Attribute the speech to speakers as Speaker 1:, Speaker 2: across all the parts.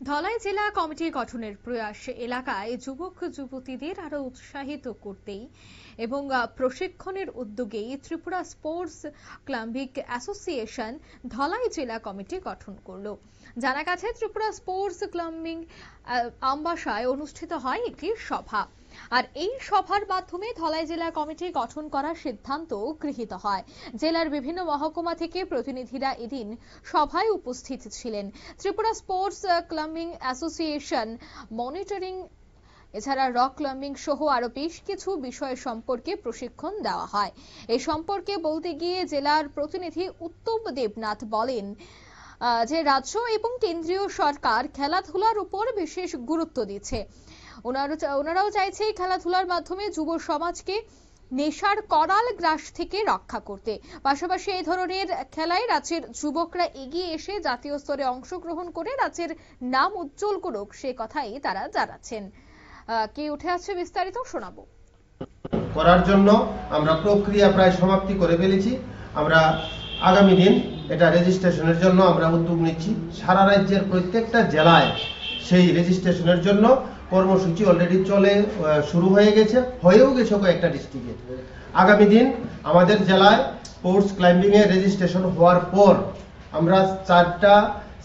Speaker 1: ধলাই জেলা কমিটি গঠনের প্রয়াস এলাকায় যুবক যুবতীদের আরো উৎসাহিত করতেই এবং প্রশিক্ষণের উদ্যোগেই Tripura sports climbing association Dhalai জেলা কমিটি গঠন করলো। জানা গেছে ত্রিপুরা স্পোর্টস ক্লাম্বিং আমবাসায় অনুষ্ঠিত হয় একটি সভা, আর এই সভার মাধ্যমে ধলাই জেলা কমিটি গঠন করার সিদ্ধান্ত গৃহীত হয়। জেলার বিভিন্ন মহকুমা থেকে প্রতিনিধিরা এদিন সভায় উপস্থিত ছিলেন। Tripura sports climbing association monitoring এছাড়া রক ক্লাম্বিং সহ আরো বেশ কিছু বিষয় সম্পর্কে প্রশিক্ষণ দেওয়া হয়। এই সম্পর্কে বলতে গিয়ে জেলার প্রতিনিধি উত্তম দেবনাথ বলেন যে রাজ্য এবং কেন্দ্রীয় সরকার খেলাধুলার উপর বিশেষ গুরুত্ব দিচ্ছে। ওনারাও চাইছে খেলাধুলার মাধ্যমে যুব সমাজকে নেশার করাল গ্রাস থেকে রক্ষা করতে। পাশাপাশি এই ধরনের খেলায় রাজ্যের যুবকরা এগিয়ে এসে জাতীয় স্তরে অংশগ্রহণ করে রাজ্যের নাম উজ্জ্বল করুক, সে কথাই তারা জানাচ্ছেন। কি উঠে আসছে বিস্তারিত শোনাবো।
Speaker 2: করার জন্য আমরা প্রক্রিয়া প্রায় সমাপ্তি করে ফেলেছি। আমরা আগামী দিন এটা রেজিস্ট্রেশনের জন্য আমরা উদ্যোগ নিচ্ছি। সারা রাজ্যের প্রত্যেকটা জেলায় সেই রেজিস্ট্রেশনের জন্য কর্মসূচি অলরেডি শুরু হয়ে গেছে, হয়েও গেছে কয়েকটা ডিস্ট্রিক্টে। আগামী দিন আমাদের জেলায় স্পোর্টস ক্লাইম্বিং এর রেজিস্ট্রেশন হওয়ার পর আমরা 4টা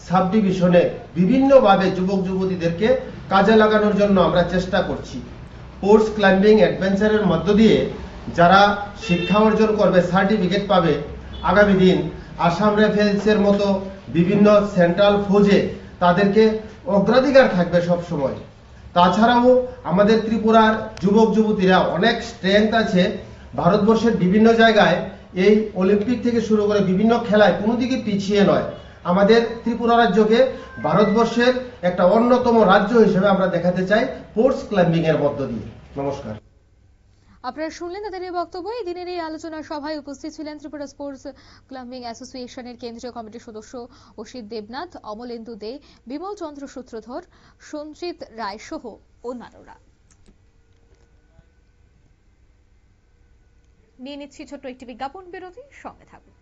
Speaker 2: সাব ডিভিশনে বিভিন্নভাবে যুবক যুবতীদেরকে কাজে লাগানোর জন্য আমরা চেষ্টা করছি। স্পোর্টস ক্লাইম্বিং অ্যাডভেঞ্চারের মধ্য দিয়ে যারা শিক্ষা অর্জন করবে, সার্টিফিকেট পাবে, আগামী দিন আসাম রাইফেলসের মতো বিভিন্ন সেন্ট্রাল ফৌজে তাদেরকে অগ্রাধিকার থাকবে সব সময়। তাছাড়াও আমাদের ত্রিপুরার যুবক যুবতীরা অনেক স্ট্রেংথ আছে। ভারতবর্ষের বিভিন্ন জায়গায় এই অলিম্পিক থেকে শুরু করে বিভিন্ন খেলায় কোনো দিকে পিছিয়ে নয়। আমাদের ত্রিপুরা রাজ্যকে ভারতবর্ষের একটা অন্যতম রাজ্য হিসেবে আমরা দেখাতে চাই স্পোর্টস ক্লাইম্বিং এর মধ্য দিয়ে। নমস্কার।
Speaker 1: আপনারা শুনলেন তাদের এই বক্তব্য। এই দিনের এই আলোচনা সভায় উপস্থিত ছিলেন ত্রিপুরা স্পোর্টস ক্লাম্বিং অ্যাসোসিয়েশনের কেন্দ্রীয় কমিটির সদস্য অসিত দেবনাথ, অমলেন্দু দে, বিমল চন্দ্র সূত্রধর, সঞ্জিত রায় সহ অন্যান্যরা। নিয়ে নিচ্ছি ছোট্ট একটি বিজ্ঞাপন বিরতি, সঙ্গে থাকুন।